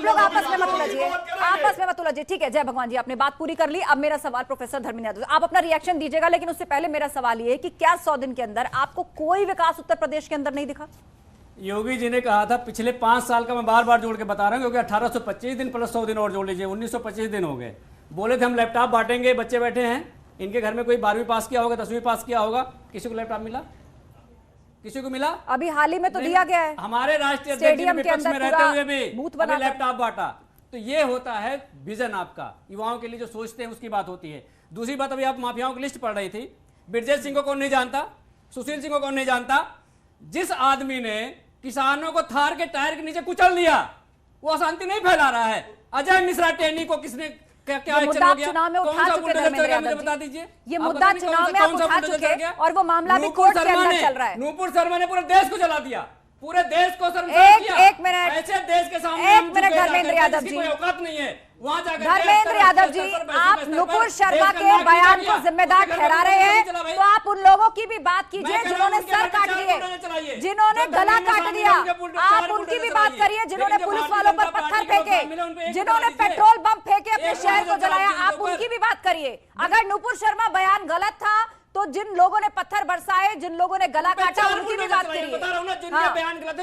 लोग आपस में मत उलझिए, आपस में मत उलझिए। ठीक है, जय भगवान जी, आपने बात पूरी कर ली। अब मेरा सवाल प्रोफेसर धर्मेंद्र यादव, आप अपना रिएक्शन दीजिएगा, लेकिन उससे पहले मेरा सवाल ये है कि क्या 100 दिन के अंदर आपको कोई विकास उत्तर प्रदेश के अंदर नहीं दिखा? योगी जी ने कहा था पिछले 5 साल का, मैं बार बार जोड़ के बता रहा हूँ क्योंकि 1825 दिन प्लस 100 दिन और जोड़ लीजिए, 1925 दिन हो गए। बोले थे हम लैपटॉप बांटेंगे, बच्चे बैठे हैं, इनके घर में कोई 12वीं पास किया होगा, 10वीं पास किया होगा, किसी को लैपटॉप मिला? किसी को मिला? अभी हाल ही में तो दिया गया है, हमारे राष्ट्रीय अध्यक्ष ने विपक्ष में रहते हुए भी अभी लैपटॉप बांटा। तो ये होता है विजन आपका, युवाओं के लिए जो सोचते हैं उसकी बात होती है। दूसरी बात, अभी आप माफियाओं की लिस्ट पढ़ रही थी, ब्रजेश सिंह को कौन नहीं जानता, सुशील सिंह को कौन नहीं जानता? जिस आदमी ने किसानों को थार के टायर के नीचे कुचल दिया, वो अशांति नहीं फैला रहा है। अजय मिश्रा टेनी को किसने क्या मुद्दा चुनाव में उठा चुके हैं, मुझे बता दीजिए। ये मुद्दा चुनाव में आप उठा चुके और वो मामला भी कोर्ट के अंदर चल रहा है। नूपुर शर्मा ने पूरे देश को जला दिया, पूरे देश को शर्मसार किया। एक मिनट, ऐसे देश के सामने एक मिनट धर्मेंद्र यादव जी, कोई औकात नहीं है वहां जाकर। धर्मेंद्र यादव जी, आप नुपुर शर्मा के बयान को जिम्मेदार ठहरा रहे हैं, तो आप उन लोगों की भी बात कीजिए जिन्होंने सर काट दिए, जिन्होंने गला काट दिया। आप उनकी भी बात करिए जिन्होंने पुलिस वालों पर पत्थर फेंके, जिन्होंने पेट्रोल बम फेंके, अपने शहर को जलाया। आप उनकी भी बात करिए। अगर नुपुर शर्मा बयान गलत था तो जिन लोगों ने पत्थर बरसाए, जिन लोगों ने गला काटा, उनकी भी बात करिए।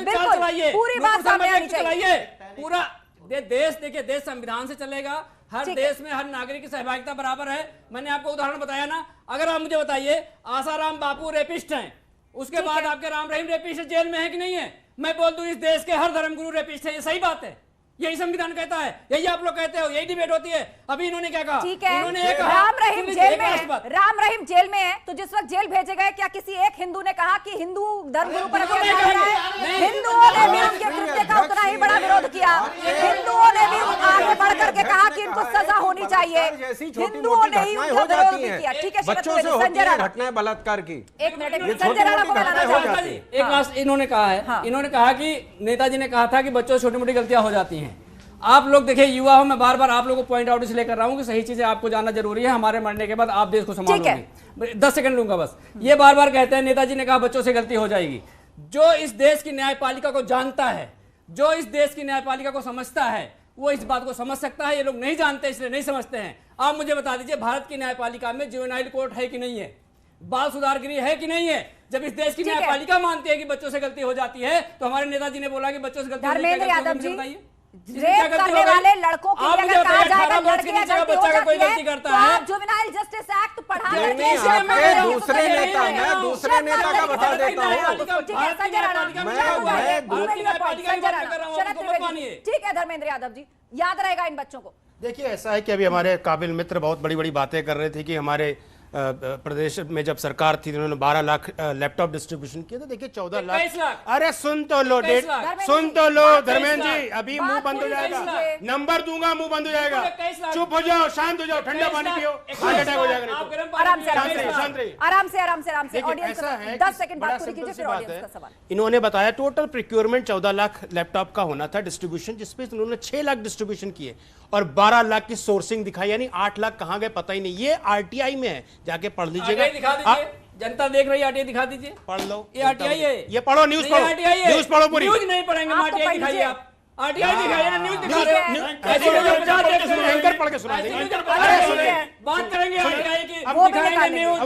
बिल्कुल, पूरी बात सामने आनी चाहिए। पूरा देश, देखिए देश संविधान से चलेगा, हर देश में हर नागरिक की सहभागिता बराबर है। मैंने आपको उदाहरण बताया ना। अगर आप मुझे बताइए, आसाराम बापू रेपिस्ट हैं, उसके बाद आपके राम रहीम रेपिस्ट जेल में है कि नहीं है? मैं बोल दूं इस देश के हर धर्मगुरु रेपिस्ट है, ये सही बात है, यही संविधान कहता है, यही आप लोग कहते हो, यही डिबेट होती है। अभी इन्होंने क्या कहा? ठीक है, इन्होंने राम रहीम जेल में है, राम रहीम जेल में है, तो जिस वक्त जेल भेजे गए, क्या किसी एक हिंदू ने कहा कि हिंदू धर्मगुरु पर अत्याचार हो रहा है? हिंदुओं ने भी उनके कृत्य का उतना ही बड़ा विरोध किया। हिंदुओं ने भी आगे बढ़ करके कहा कि इनको सजा होनी चाहिए। हिंदुओं ने ही उनका विरोध भी किया। ठीक है, संजय राणा, घटनाएं बलात्कार की, एक मिनट, संजय राणा को बनाना चाहिए। एक लास्ट इन्होंने कहा है, इन्होंने कहा कि नेताजी ने कहा था कि बच्चों से छोटी मोटी गलतियां हो जाती हैं। आप लोग देखिए, युवा हो, मैं बार बार आप लोगों को पॉइंट आउट इसलिए कर रहा हूं कि सही चीजें आपको जानना जरूरी है। हमारे मरने के बाद आप देश को संभालोगे। 10 सेकंड लूंगा बस। ये बार बार कहते हैं नेताजी ने कहा बच्चों से गलती हो जाएगी। जो इस देश की न्यायपालिका को जानता है, जो इस देश की न्यायपालिका को समझता है, वो इस बात को समझ सकता है। ये लोग नहीं जानते इसलिए नहीं समझते हैं। आप मुझे बता दीजिए, भारत की न्यायपालिका में जुवेनाइल कोर्ट है कि नहीं है? बाल सुधार गृह है कि नहीं है? जब इस देश की न्यायपालिका मानती है कि बच्चों से गलती हो जाती है, तो हमारे नेताजी ने बोला कि बच्चों से गलती धर्मेंद्र यादव जी, रेप करने वाले लड़कों के लिए अगर कहा जाएगा लड़के या गलती हो जाती है, तो आप जुवेनाइल जस्टिस एक्ट पढ़ा करके दूसरे नेता, मैं दूसरे नेता का बता देता हूँ। ठीक है, संजय राणा, ठीक है, धर्मेंद्र यादव जी, याद रहेगा इन बच्चों को। देखिए, ऐसा है कि अभी हमारे काबिल मित्र बहुत बड़ी बड़ी बातें कर रहे थे कि हमारे प्रदेश में जब सरकार थी उन्होंने 12 लाख लैपटॉप डिस्ट्रीब्यूशन किया था। देखिए 14 लाख, अरे सुन तो लो, सुन तो लो धर्मेंद्र जी, अभी मुंह बंद हो जाएगा, नंबर दूंगा, मुंह बंद हो जाएगा। चुप हो जाओ, शांत हो जाओ, ठंडा पानी पियो, हार्ट अटैक हो जाएगा। आराम से, आराम से, आराम से, आराम से। ऑडियंस 10 सेकंड बात पूरी कीजिए, फिर ऑडियंस का सवाल। इन्होंने बताया टोटल प्रोक्योरमेंट 14 लाख लैपटॉप का होना था डिस्ट्रीब्यूशन, जिसपे उन्होंने 6 लाख डिस्ट्रीब्यूशन किए और 12 लाख की सोर्सिंग दिखाई, यानी 8 लाख कहां गए पता ही नहीं। ये आरटीआई में है, जाके पढ़ लीजिएगा। जनता देख रही है, आरटीआई दिखा दीजिए, पढ़ लो। ये आरटीआई है, ये पढ़ो, न्यूज पढ़ो, न्यूज पढ़ो पूरी। न्यूज नहीं पढ़ेंगे, आरटीआई दिखाइए आप, आरटीआई दिखाइए ना, न्यूज दिखा रहे हो। एंकर पढ़ के सुना देंगे, बात करेंगे आरटीआई की, वो दिखाएंगे न्यूज,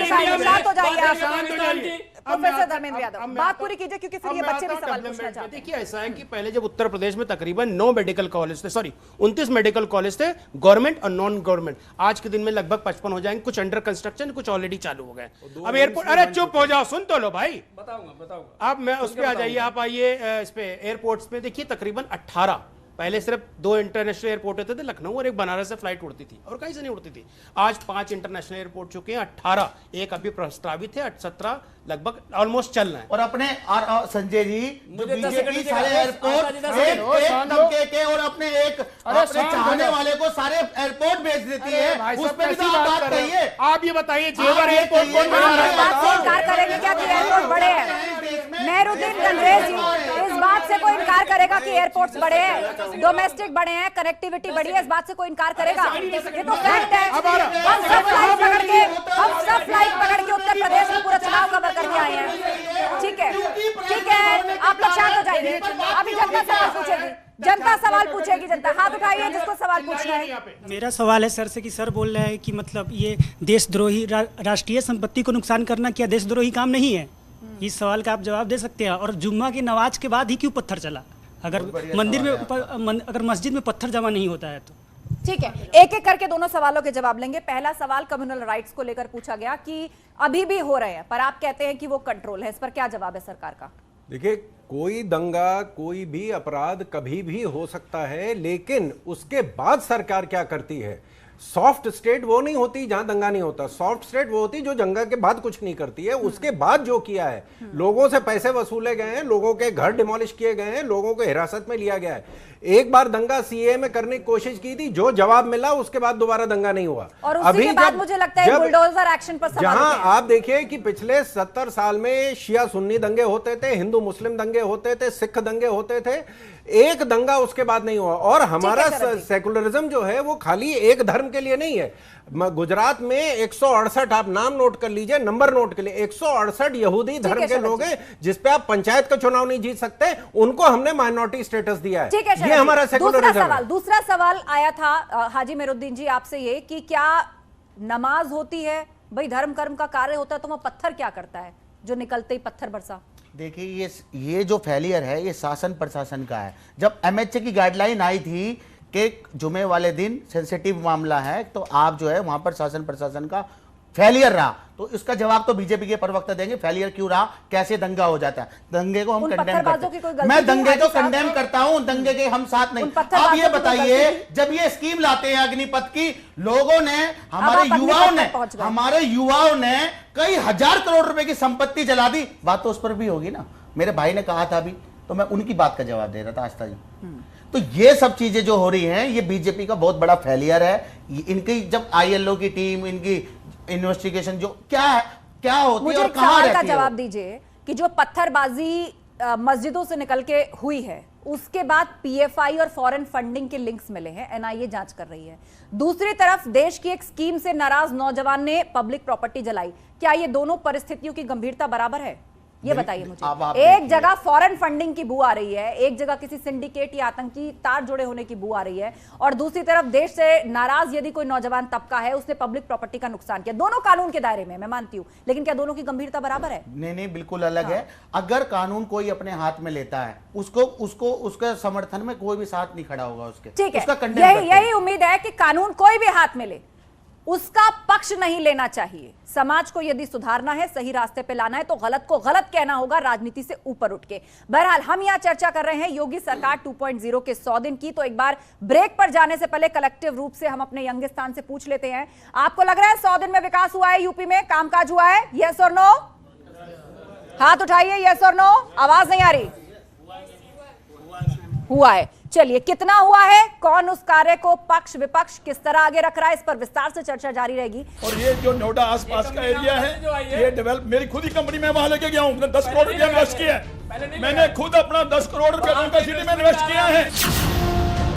शांत हो जाइए प्रोफेसर धर्मेंद्र यादव, बात पूरी कीजिए क्योंकि फिर ये बच्चे भी सवाल पूछना चाहते हैं। देखिए, ऐसा है कि पहले जब उत्तर प्रदेश में तकरीबन 9 मेडिकल कॉलेज थे, सॉरी 29 मेडिकल कॉलेज थे, गवर्नमेंट और नॉन गवर्नमेंट। आज के दिन में लगभग 55 हो जाएंगे, कुछ अंडर कंस्ट्रक्शन, कुछ ऑलरेडी चालू हो गए। अब एयरपोर्ट, अरे चुप हो जाओ, सुन तो लो भाई, बताऊंगा। आप मैं उस पर आ जाइए, आप आइए इस पे एयरपोर्ट्स पे। देखिए तकरीबन 18, पहले सिर्फ 2 इंटरनेशनल एयरपोर्ट होते थे, लखनऊ और एक बनारस से फ्लाइट उड़ती थी और कहीं से नहीं उड़ती थी। आज 5 इंटरनेशनल एयरपोर्ट चुके हैं, 18, एक अभी प्रस्तावित है, 17 लगभग ऑलमोस्ट चल रहे हैं। और अपने संजय जी, जो बीजेपी सारे एयरपोर्ट एक तबके के और अपने चाहने वाले को सारे एयरपोर्ट बेच देती है, उस पर भी तो आप बात करिए। आप ये बताइए, जेवर एयरपोर्ट कौन बना रहा है? करेंगे क्या कि एयरपोर्ट बड़े हैं? मेहरुद्दीन गंगरेज जी, इस बात से कोई इनकार करेगा कि एयरपोर्ट्स बड़े हैं, डोमेस्टिक बड़े हैं, कनेक्टिविटी बढ़ी है, इस बात से कोई इनकार करेगा? ये तो फैक्ट है। हम सब फ्लाइट पकड़ के उत्तर प्रदेश में पूरा चुनाव कवर करके आए हैं। ठीक है, आप लोग शांत हो जाइए। अभी जनता सवाल पूछेगी, जनता सवाल पूछेगी। जनता हाथ उठाइए जिसको सवाल पूछना है। मेरा सवाल है सर से कि सर बोल रहे हैं कि मतलब ये देशद्रोही राष्ट्रीय संपत्ति को नुकसान करना क्या देशद्रोही काम नहीं है? इस सवाल का आप जवाब दे सकते हैं। और जुम्मा की नमाज के बाद ही क्यों पत्थर चला? अगर मंदिर में अगर मस्जिद में पत्थर जमा नहीं होता है तो? ठीक है, एक एक करके दोनों सवालों के जवाब लेंगे। पहला सवाल कम्युनल राइट्स को लेकर पूछा गया कि अभी भी हो रहे हैं, पर आप कहते हैं कि वो कंट्रोल है। इस पर क्या जवाब है सरकार का? देखिए, कोई दंगा, कोई भी अपराध कभी भी हो सकता है, लेकिन उसके बाद सरकार क्या करती है? सॉफ्ट स्टेट वो नहीं होती जहां दंगा नहीं होता। सॉफ्ट स्टेट वो होती जो दंगा के बाद कुछ नहीं करती है। उसके बाद जो किया है, लोगों से पैसे वसूले गए हैं, लोगों के घर डिमोलिश किए गए हैं, लोगों को हिरासत में लिया गया है। एक बार दंगा सीए में करने की कोशिश की थी, जो जवाब मिला उसके बाद दोबारा दंगा नहीं हुआ। और उसी के बाद मुझे लगता है बुलडोजर एक्शन पर सवाल जहां आप देखिए कि पिछले 70 साल में शिया सुन्नी दंगे होते थे, हिंदू मुस्लिम दंगे होते थे, सिख दंगे होते थे, एक दंगा उसके बाद नहीं हुआ। और हमारा सेकुलरिज्म जो है वो खाली एक धर्म के लिए नहीं है। गुजरात में 168, आप नाम नोट कर लीजिए, नंबर नोट कर लीजिए, 168 यहूदी धर्म के लोग हैं जिसपे आप पंचायत का चुनाव नहीं जीत सकते, उनको हमने माइनॉरिटी स्टेटस दिया है। ये हमारा सेकुलरिज्म है। दूसरा सवाल आया था हाजी मेहरुद्दीन जी आपसे, ये कि क्या नमाज होती है, भाई धर्म कर्म का कार्य होता है, तो वह पत्थर क्या करता है जो निकलते ही पत्थर बरसा? देखिए, ये जो फेलियर है ये शासन प्रशासन का है। जब एमएचए की गाइडलाइन आई थी कि जुमे वाले दिन सेंसिटिव मामला है, तो आप जो है वहां पर शासन प्रशासन का फेलियर रहा, तो इसका जवाब तो बीजेपी के प्रवक्ता देंगे। फेलियर क्यों रहा, कैसे दंगा हो जाता है? दंगे को हम कंडेम करते हैं। मैं दंगे को कंडेम करता हूं, दंगे के हम साथ नहीं। आप ये बताइए, जब ये स्कीम लाते हैं अग्निपथ की, लोगों ने, हमारे युवाओं ने कई हजार करोड़ रुपए की संपत्ति जला दी। बात तो उस पर भी होगी ना। मेरे भाई ने कहा था अभी, तो मैं उनकी बात का जवाब दे रहा था आस्था जी। तो ये सब चीजें जो हो रही हैं, ये बीजेपी का बहुत बड़ा फेलियर है। इनकी जब आईएलओ की टीम, इनकी इन्वेस्टिगेशन जो क्या होती है और कहां रहती है? जवाब दीजिए कि जो पत्थरबाजी मस्जिदों से निकल के हुई है, उसके बाद पीएफआई और फॉरेन फंडिंग के लिंक्स मिले हैं, एनआईए जांच कर रही है। दूसरी तरफ देश की एक स्कीम से नाराज नौजवान ने पब्लिक प्रॉपर्टी जलाई। क्या ये दोनों परिस्थितियों की गंभीरता बराबर है? ये बताइए मुझे। एक जगह फॉरेन फंडिंग की बू आ रही है, एक जगह किसी सिंडिकेट या आतंकी तार जुड़े होने की बू आ रही है, और दूसरी तरफ देश से नाराज यदि कोई नौजवान तबका है, उसने पब्लिक प्रॉपर्टी का नुकसान किया। दोनों कानून के दायरे में, मैं मानती हूं, लेकिन क्या दोनों की गंभीरता बराबर है? नहीं, बिल्कुल अलग है। अगर कानून कोई अपने हाथ में लेता है, उसके समर्थन में कोई भी साथ नहीं खड़ा होगा उसके। ठीक है, यही उम्मीद है कि कानून कोई भी हाथ में ले, उसका पक्ष नहीं लेना चाहिए। समाज को यदि सुधारना है, सही रास्ते पे लाना है, तो गलत को गलत कहना होगा, राजनीति से ऊपर उठ के। बहरहाल हम यहां चर्चा कर रहे हैं योगी सरकार 2.0 के 100 दिन की। तो एक बार ब्रेक पर जाने से पहले कलेक्टिव रूप से हम अपने यंगिस्तान से पूछ लेते हैं, आपको लग रहा है 100 दिन में विकास हुआ है? यूपी में कामकाज हुआ है? यस और नो? हाथ उठाइए, यस और नो। आवाज नहीं आ रही। हुआ है। चलिए, कितना हुआ है, कौन उस कार्य को पक्ष विपक्ष किस तरह आगे रख रहा है, इस पर विस्तार से चर्चा जारी रहेगी। और ये जो नोएडा आसपास का एरिया है, ये डेवलप, मेरी खुद ही कंपनी में वहां लेके गया हूँ, 10 करोड़ रुपया इन्वेस्ट किया है। मैंने खुद अपना 10 करोड़ रुपया सिटी में इन्वेस्ट किया है।